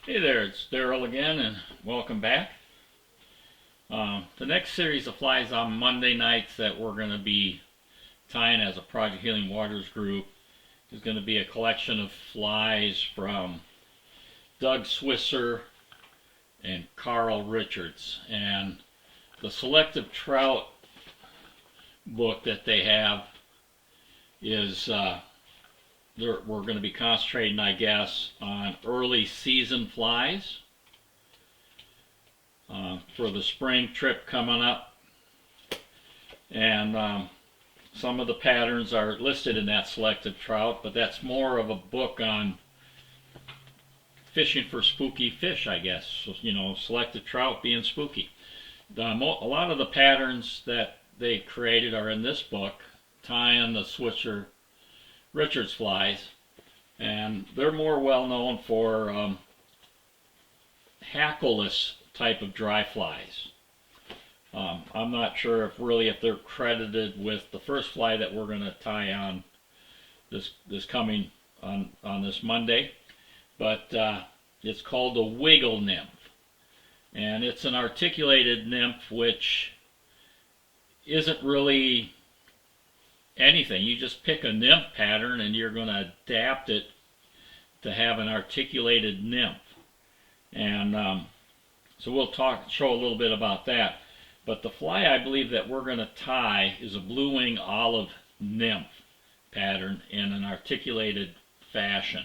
Hey there, it's Daryl again, and welcome back. The next series of flies on Monday nights that we're going to be tying as a Project Healing Waters group is going to be a collection of flies from Doug Swisher and Carl Richards. And the selective trout book that they have is we're going to be concentrating, I guess, on early season flies for the spring trip coming up. And some of the patterns are listed in that selective trout, but that's more of a book on fishing for spooky fish, I guess. So, you know, selective trout being spooky. A lot of the patterns that they created are in this book, tying the Swisher Richards flies, and they're more well known for hackleless type of dry flies. I'm not sure if they're credited with the first fly that we're going to tie on this coming on this Monday, but it's called the Wiggle Nymph, and it's an articulated nymph which isn't really anything. You just pick a nymph pattern and you're going to adapt it to have an articulated nymph. And so we'll show a little bit about that. But the fly I believe that we're going to tie is a Blue Wing Olive Nymph pattern in an articulated fashion.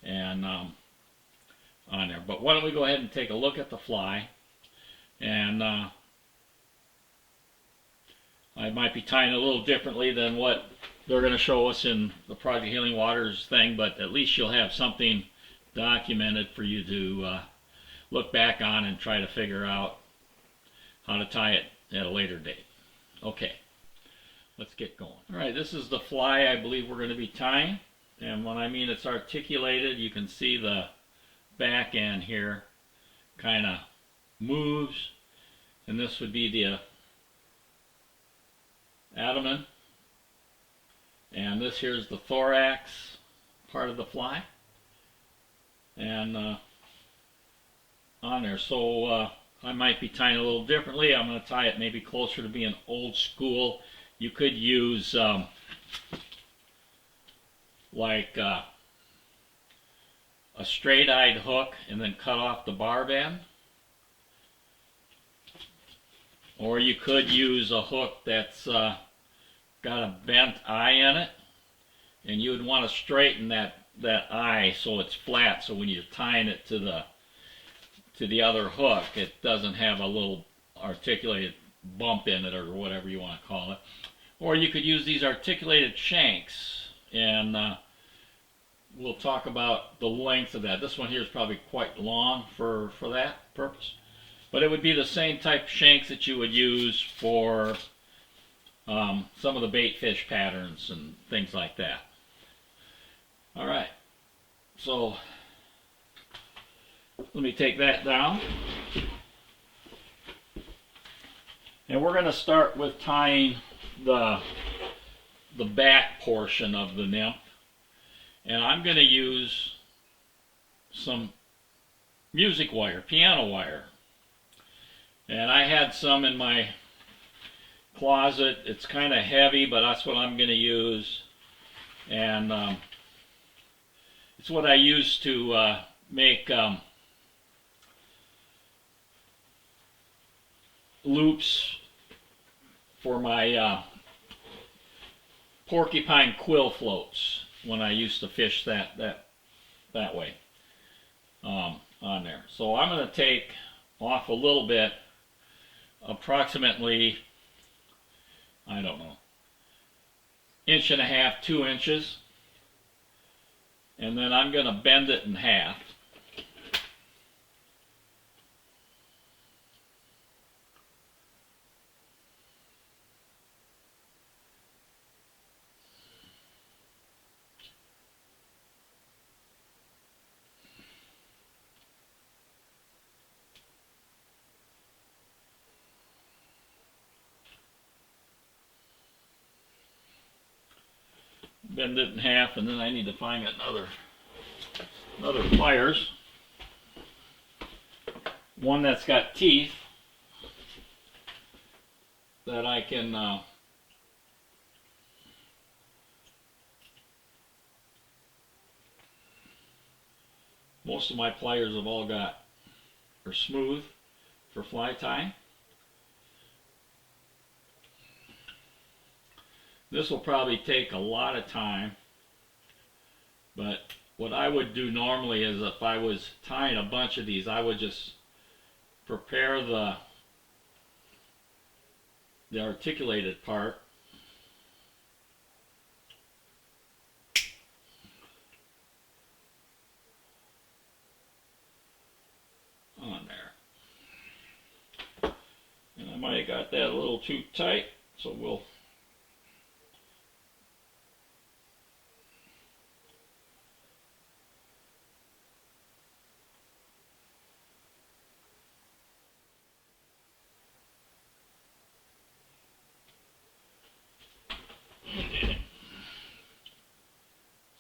And on there. But why don't we go ahead and take a look at the fly. And I might be tying a little differently than what they're going to show us in the Project Healing Waters thing, but at least you'll have something documented for you to look back on and try to figure out how to tie it at a later date. Okay, let's get going. Alright, this is the fly I believe we're going to be tying, and when I mean it's articulated, you can see the back end here kind of moves, and this would be the abdomen, and this here's the thorax part of the fly, and on there. So I might be tying a little differently. I'm going to tie it maybe closer to being old school. You could use like a straight-eyed hook and then cut off the barb end. Or you could use a hook that's got a bent eye in it, and you would want to straighten that eye so it's flat, so when you're tying it to the other hook, it doesn't have a little articulated bump in it, or whatever you want to call it. Or you could use these articulated shanks, and we'll talk about the length of that. This one here is probably quite long for that purpose. But it would be the same type of shanks that you would use for some of the baitfish patterns and things like that. Alright, so let me take that down. And we're going to start with tying the back portion of the nymph. And I'm going to use some music wire, piano wire. And I had some in my closet. It's kind of heavy, but that's what I'm going to use. And it's what I use to make loops for my porcupine quill floats when I used to fish that way on there. So I'm going to take off a little bit, approximately, I don't know, 1.5 to 2 inches, and then I'm going to bend it in half. Bend it in half, and then I need to find another pliers. one that's got teeth that I can most of my pliers have all got are smooth for fly tying. This will probably take a lot of time, but what I would do normally is if I was tying a bunch of these, I would just prepare the articulated part on there. And I might have got that a little too tight, so we'll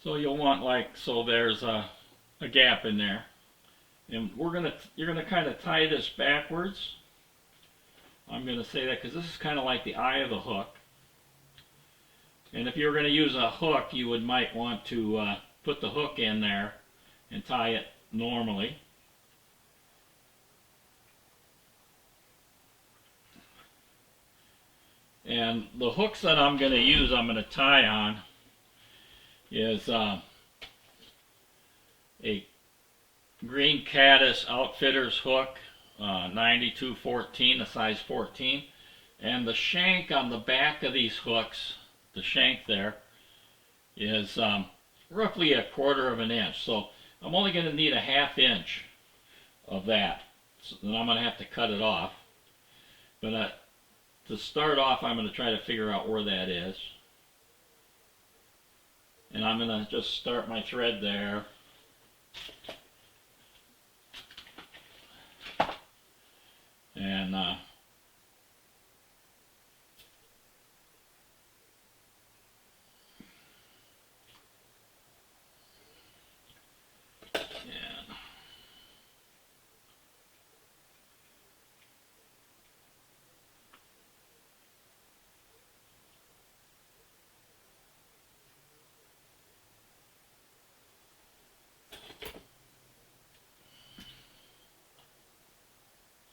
so you'll want so there's a gap in there. And you're gonna kind of tie this backwards. I'm gonna say that because this is kind of like the eye of the hook. And if you're gonna use a hook, you might want to put the hook in there and tie it normally. And the hooks that I'm gonna use, I'm gonna tie on is a Green Caddis Outfitters hook, 9214, a size 14, and the shank on the back of these hooks, the shank there, is roughly 1/4 of an inch. So I'm only going to need a 1/2 inch of that. So then I'm going to have to cut it off. But to start off, I'm going to try to figure out where that is. And I'm going to just start my thread there. And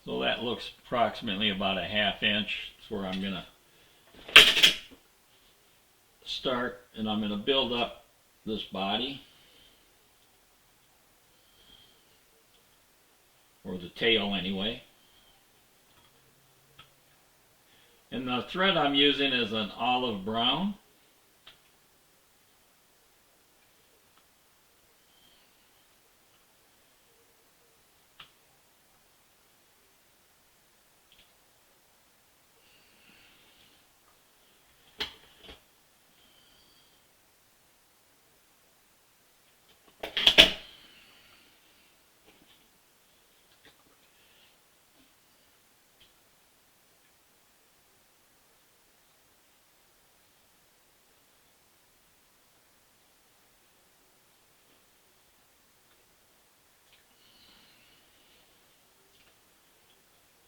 so that looks approximately about a 1/2 inch. That's where I'm going to start, and I'm going to build up this body, or the tail anyway. And the thread I'm using is an olive brown.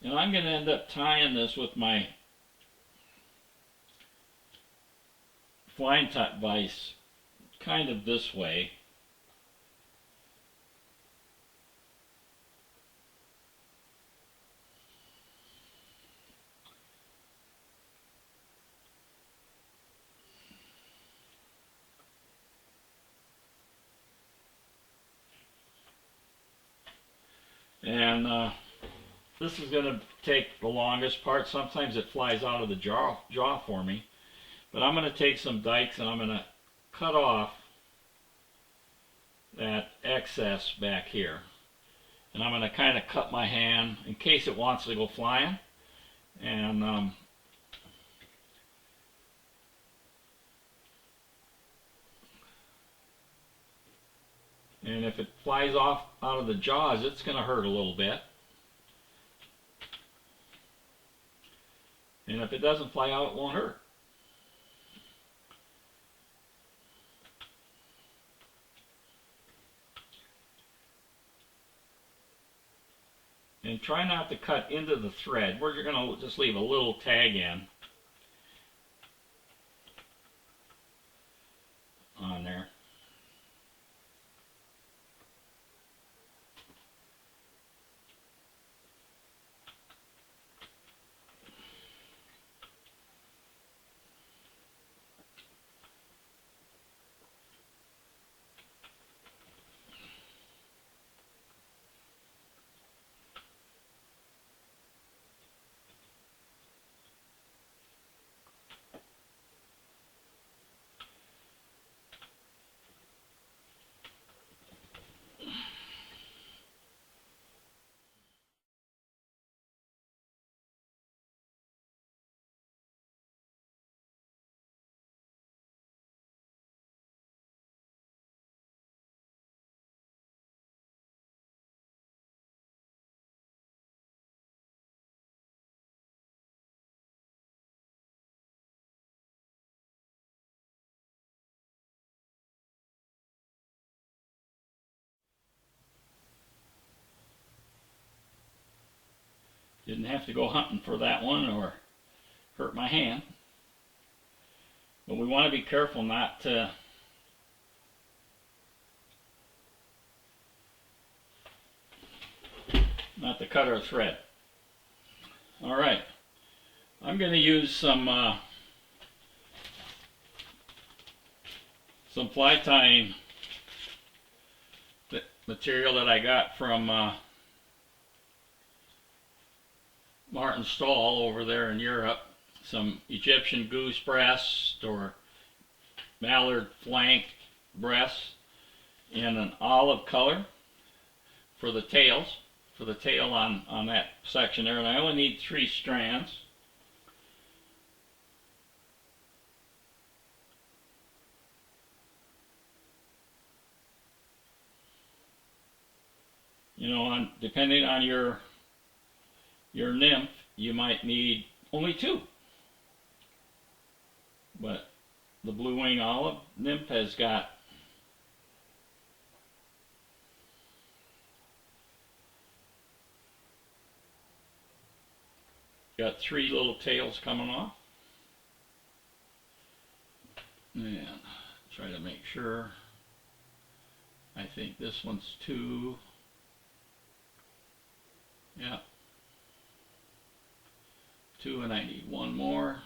And I'm going to end up tying this with my flying top vise kind of this way. And this is going to take the longest part. Sometimes it flies out of the jaw for me. But I'm going to take some dikes and I'm going to cut off that excess back here. And I'm going to kind of cut my hand in case it wants to go flying. And if it flies off out of the jaws, it's going to hurt a little bit. And if it doesn't fly out, it won't hurt. And try not to cut into the thread. We're going to just leave a little tag in on there. Didn't have to go hunting for that one or hurt my hand. But we want to be careful not to cut our thread. Alright, I'm going to use some fly tying material that I got from Martin Stahl over there in Europe. Some Egyptian goose breast or Mallard flank breasts in an olive color for the tails, for the tail on that section there. And I only need 3 strands. You know, depending on your nymph, you might need only 2. But the Blue Wing Olive Nymph has got got 3 little tails coming off. And try to make sure. I think this one's 2. Yeah. 2, and I need 1 more.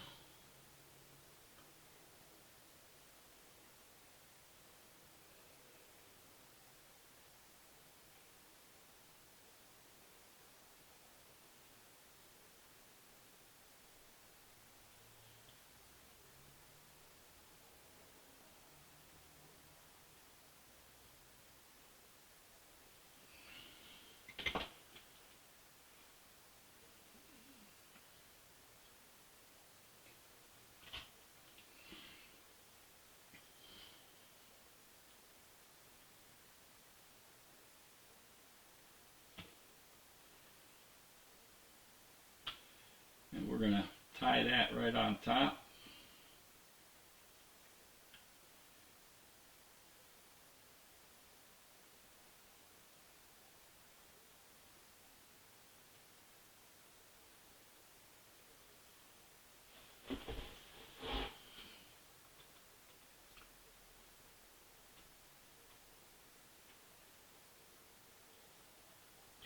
And we're going to tie that right on top.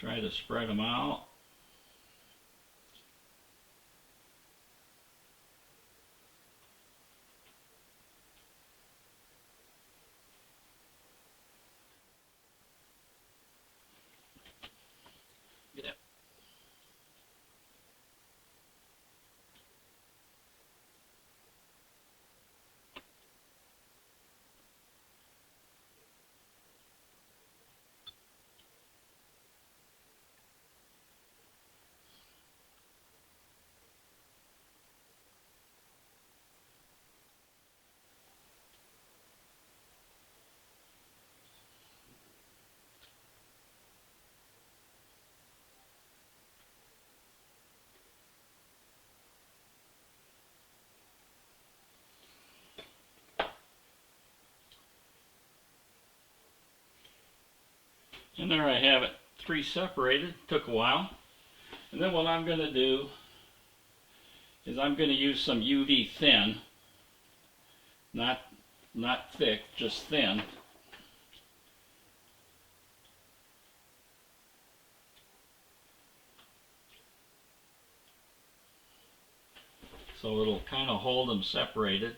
Try to spread them out. And there I have it, 3 separated. Took a while. And then what I'm going to do is I'm going to use some UV thin, not thick, just thin. So it'll kind of hold them separated.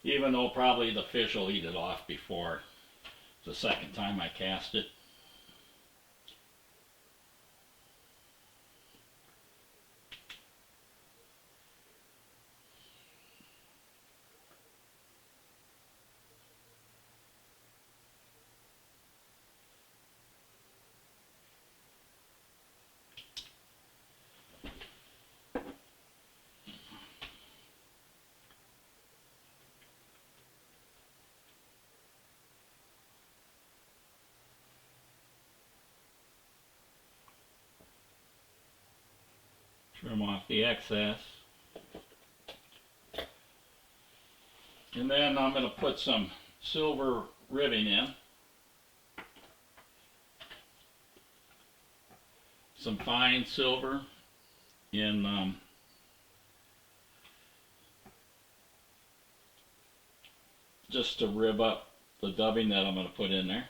Even though probably the fish will eat it off before the second time I cast it. Trim off the excess. And then I'm going to put some silver ribbing in. Some fine silver in just to rib up the dubbing that I'm going to put in there.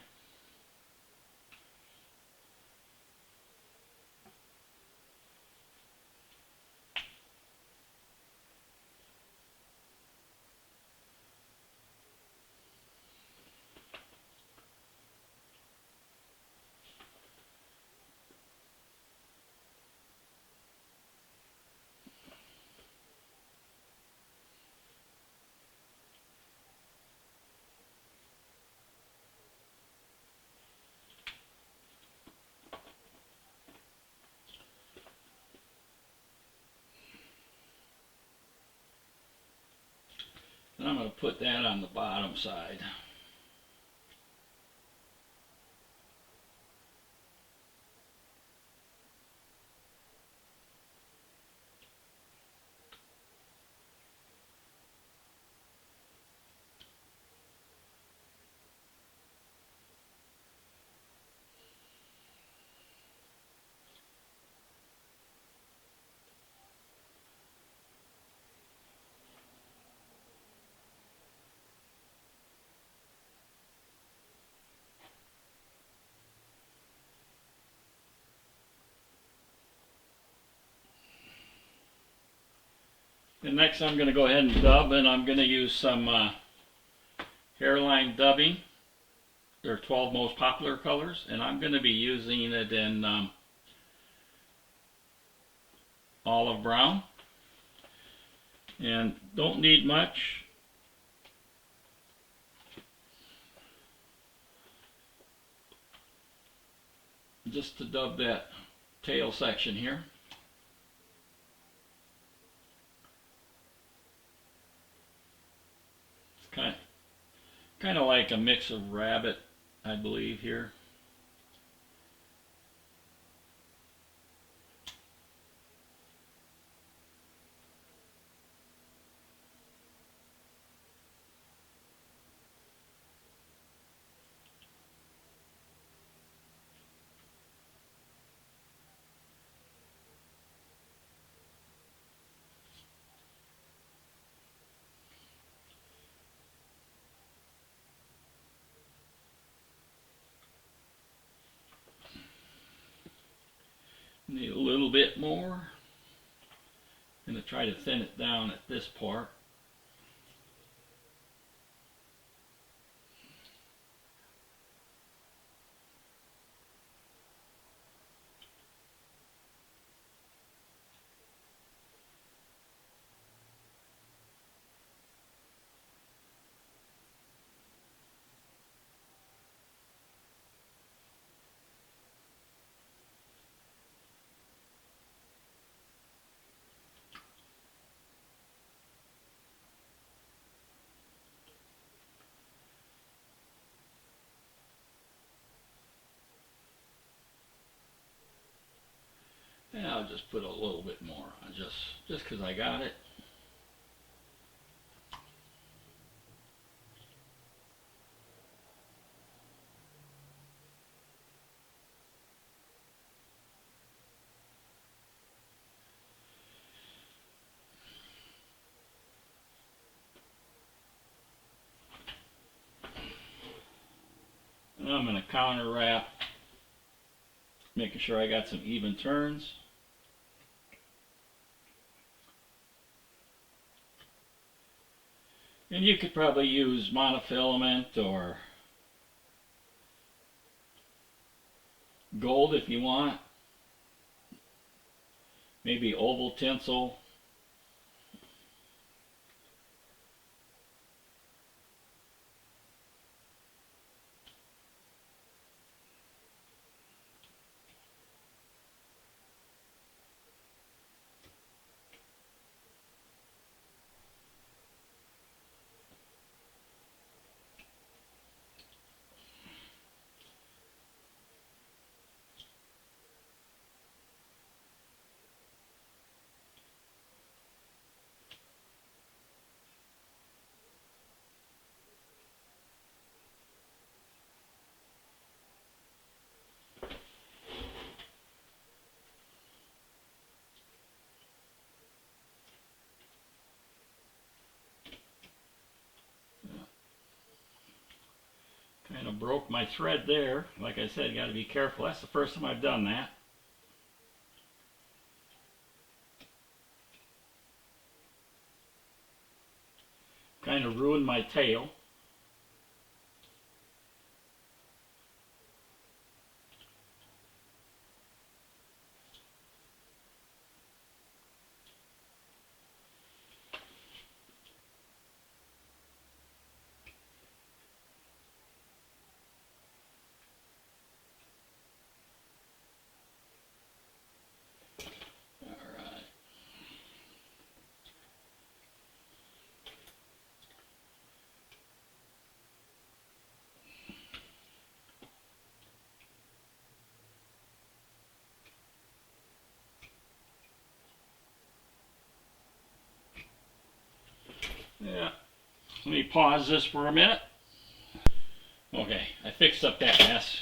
And I'm going to put that on the bottom side. And next I'm going to go ahead and dub, and I'm going to use some Hareline dubbing. They're 12 most popular colors, and I'm going to be using it in olive brown. And don't need much. Just to dub that tail section here. Kind of like a mix of rabbit, I believe, here. Need a little bit more. I'm going to try to thin it down at this part. And I'll just put a little bit more on just because I got it. Now I'm going to counter wrap, making sure I got some even turns. And you could probably use monofilament or gold if you want. Maybe oval tinsel. Kind of broke my thread there. Like I said, got to be careful. That's the first time I've done that. Kind of ruined my tail. Yeah, let me pause this for a minute. Okay, I fixed up that mess.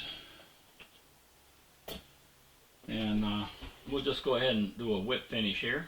And we'll just go ahead and do a whip finish here.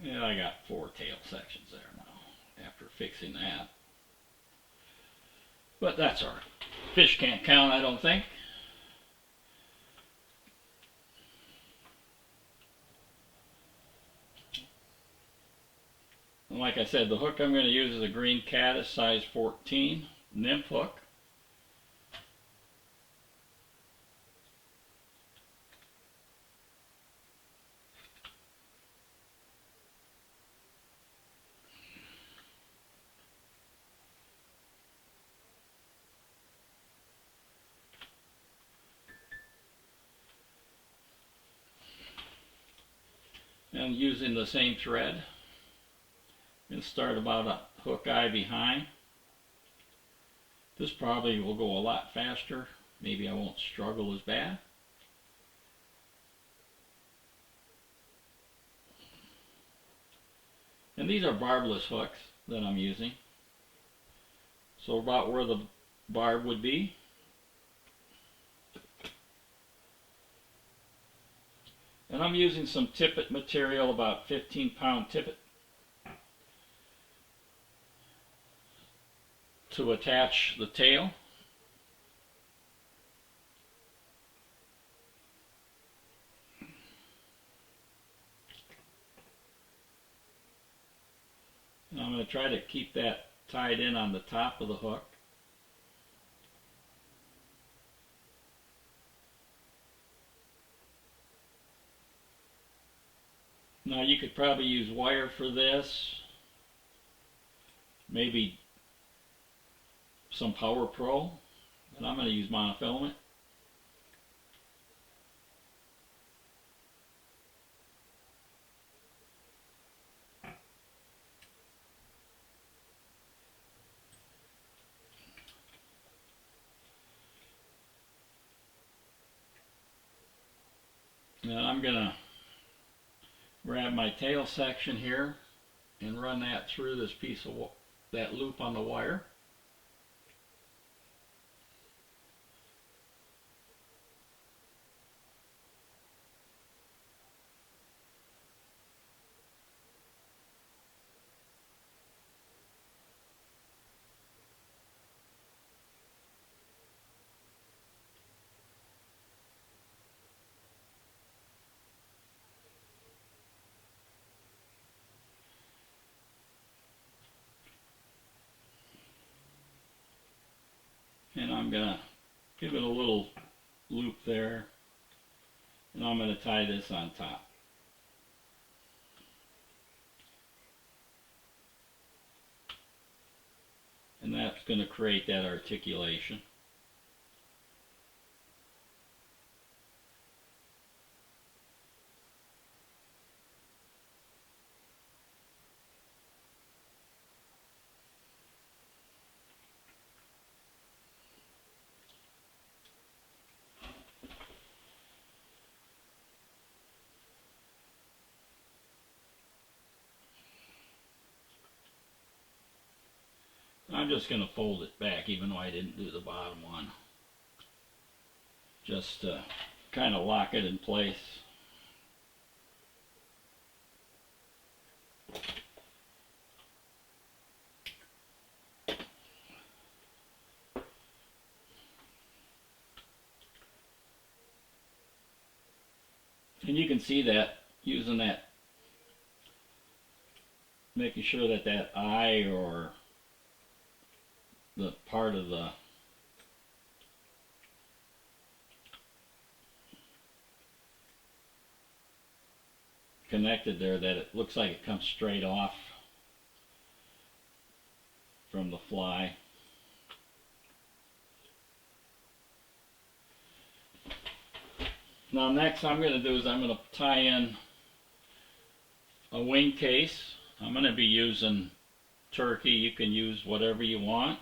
Yeah, I got 4 tail sections there now after fixing that. But that's all right. Fish can't count, I don't think. And like I said, the hook I'm going to use is a green caddis size 14 nymph hook. And using the same thread, and start about a hook eye behind. This probably will go a lot faster. Maybe I won't struggle as bad. And these are barbless hooks that I'm using. So about where the barb would be. And I'm using some tippet material, about 15-pound tippet, to attach the tail. And I'm going to try to keep that tied in on the top of the hook. Now you could probably use wire for this, maybe some Power Pro, but I'm going to use monofilament. And I'm going to grab my tail section here and run that through this piece of that loop on the wire. And I'm going to give it a little loop there, and I'm going to tie this on top. And that's going to create that articulation. I'm just going to fold it back, even though I didn't do the bottom one, just to kind of lock it in place. And you can see that using that, making sure that that eye or the part of the connected there, that it looks like it comes straight off from the fly. Now next I'm going to do is I'm going to tie in a wing case. I'm going to be using turkey. You can use whatever you want.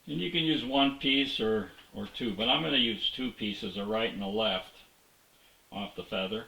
And you can use one piece or two, but I'm going to use two pieces, a right and a left, off the feather.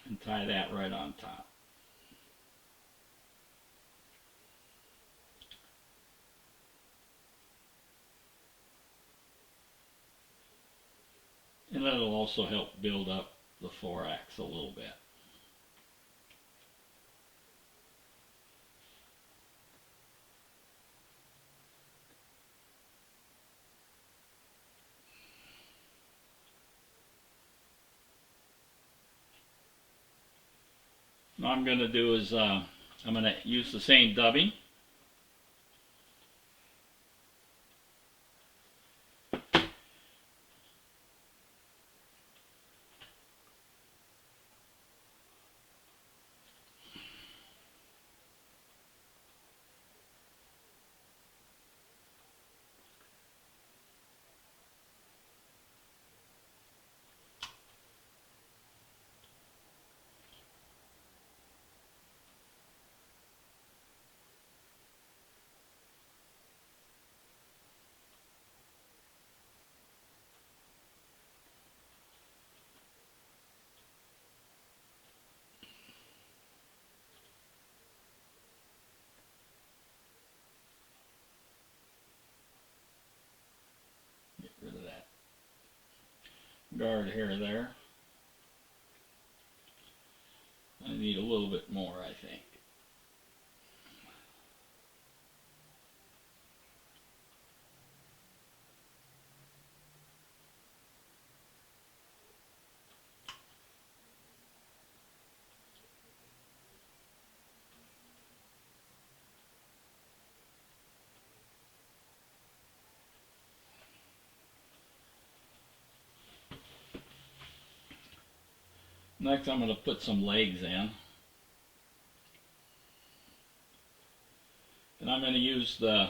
And tie that right on top. And that'll also help build up the thorax a little bit. What I'm going to do is I'm going to use the same dubbing. guard hair there. I need a little bit more, I think. Next I'm going to put some legs in. And I'm going to use the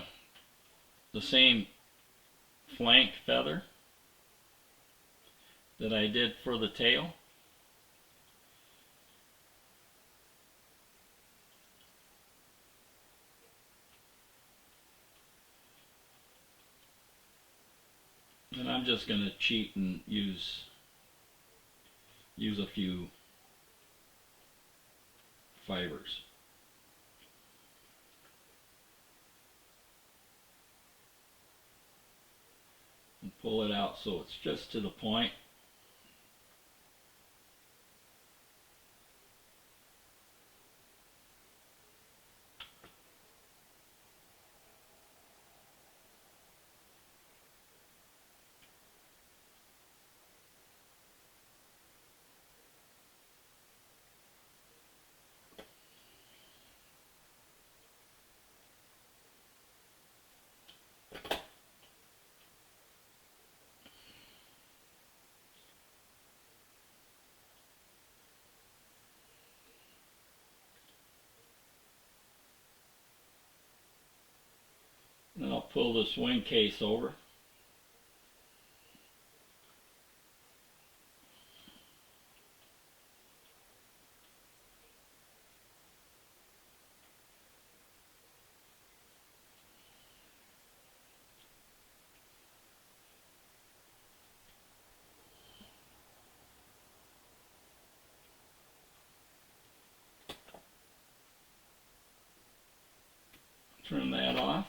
same flank feather that I did for the tail. And I'm just going to cheat and use a few fibers. And pull it out so it's just to the point. Then I'll pull this wing case over. Turn that off.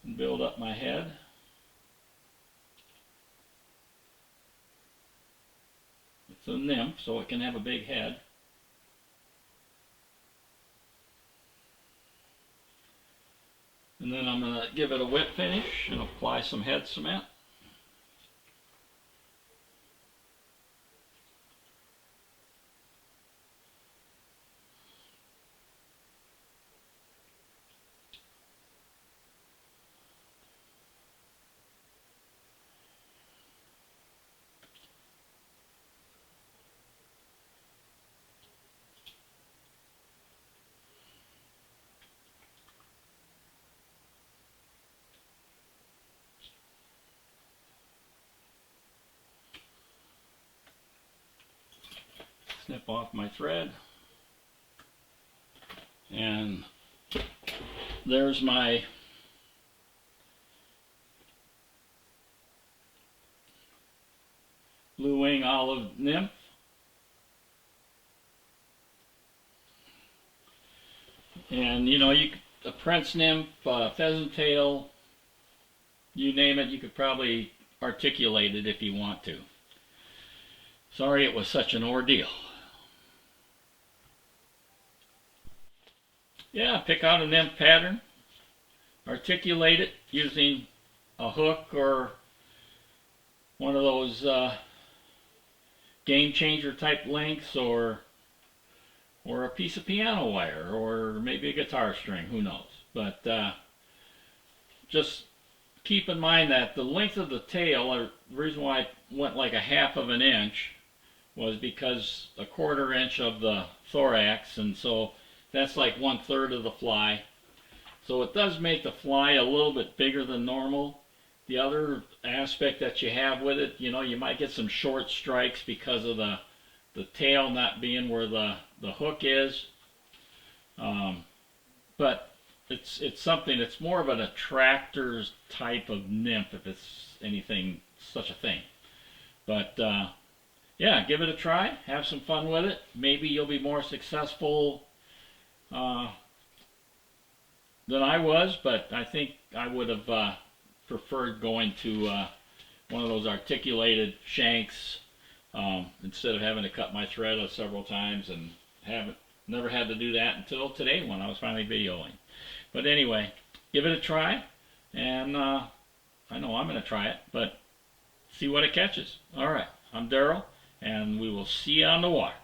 And build up my head. It's a nymph, so it can have a big head. And then I'm going to give it a whip finish and apply some head cement. Snip off my thread, and there's my Blue Wing Olive Nymph. And you know, a Prince Nymph, pheasant tail, you name it, you could probably articulate it if you want to. Sorry it was such an ordeal. Yeah, pick out a nymph pattern, articulate it using a hook or one of those game changer type links, or a piece of piano wire, or maybe a guitar string, who knows. But just keep in mind that the length of the tail, or the reason why I went like a half of an inch, was because a 1/4 inch of the thorax, and so that's like 1/3 of the fly. So it does make the fly a little bit bigger than normal. The other aspect that you have with it, you know, you might get some short strikes because of the tail not being where the hook is. But it's something, it's more of an attractor type of nymph, if it's anything, such a thing. But yeah, give it a try, have some fun with it. Maybe you'll be more successful than I was, but I think I would have preferred going to one of those articulated shanks instead of having to cut my thread several times, and never had to do that until today when I was finally videoing. But anyway, give it a try, and I know I'm going to try it, but see what it catches. Alright, I'm Daryl, and we will see you on the water.